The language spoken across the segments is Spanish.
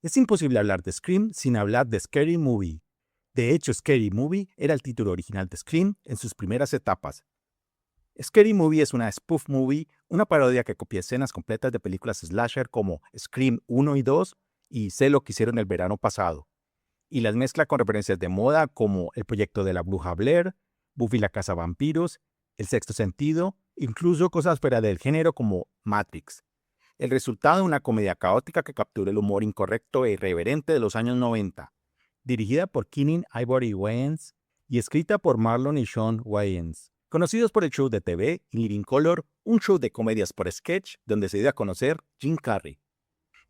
Es imposible hablar de Scream sin hablar de Scary Movie. De hecho, Scary Movie era el título original de Scream en sus primeras etapas. Scary Movie es una spoof movie, una parodia que copia escenas completas de películas slasher como Scream 1 y 2 y Sé lo que hicieron el verano pasado, y las mezcla con referencias de moda como El proyecto de la bruja Blair, Buffy la cazavampiros, El sexto sentido, incluso cosas fuera del género como Matrix. El resultado es una comedia caótica que captura el humor incorrecto e irreverente de los años 90, dirigida por Keenen Ivory Wayans y escrita por Marlon y Sean Wayans, conocidos por el show de TV In Living Color, un show de comedias por sketch donde se dio a conocer Jim Carrey.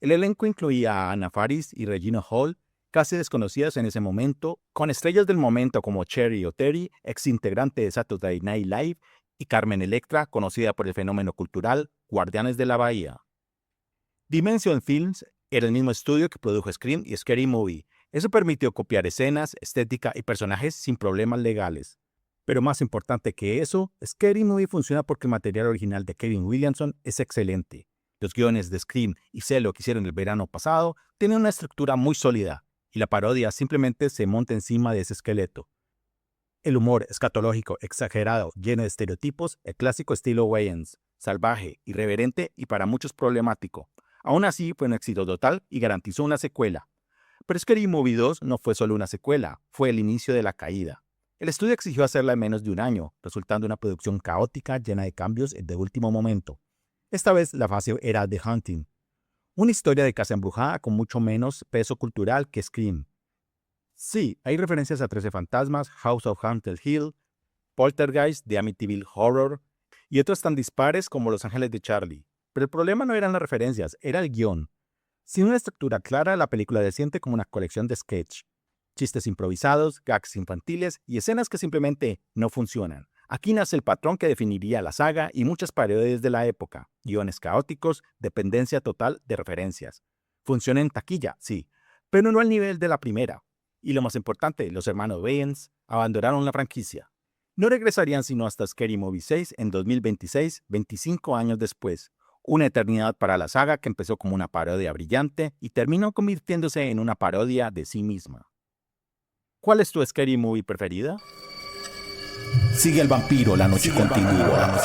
El elenco incluía a Anna Faris y Regina Hall, casi desconocidas en ese momento, con estrellas del momento como Cherry O'Terry, ex integrante de Saturday Night Live, y Carmen Electra, conocida por el fenómeno cultural Guardianes de la Bahía. Dimension Films era el mismo estudio que produjo Scream y Scary Movie. Eso permitió copiar escenas, estética y personajes sin problemas legales. Pero más importante que eso, Scary Movie funciona porque el material original de Kevin Williamson es excelente. Los guiones de Scream y Sé lo que hicieron el verano pasado tienen una estructura muy sólida, y la parodia simplemente se monta encima de ese esqueleto. El humor escatológico, exagerado, lleno de estereotipos, el clásico estilo Wayans, salvaje, irreverente y para muchos problemático. Aún así, fue un éxito total y garantizó una secuela. Pero Scary Movie 2 no fue solo una secuela, fue el inicio de la caída. El estudio exigió hacerla en menos de un año, resultando en una producción caótica llena de cambios de último momento. Esta vez la fase era The Haunting, una historia de casa embrujada con mucho menos peso cultural que Scream. Sí, hay referencias a 13 fantasmas, House of Haunted Hill, Poltergeist, The Amityville Horror y otros tan dispares como Los Ángeles de Charlie. Pero el problema no eran las referencias, era el guión. Sin una estructura clara, la película se siente como una colección de sketch, chistes improvisados, gags infantiles y escenas que simplemente no funcionan. Aquí nace el patrón que definiría la saga y muchas parodias de la época: guiones caóticos, dependencia total de referencias. Funciona en taquilla, sí, pero no al nivel de la primera. Y lo más importante, los hermanos Wayans abandonaron la franquicia. No regresarían sino hasta Scary Movie 6 en 2026, 25 años después. Una eternidad para la saga que empezó como una parodia brillante y terminó convirtiéndose en una parodia de sí misma. ¿Cuál es tu Scary Movie preferida? Sigue al vampiro, la noche continúa.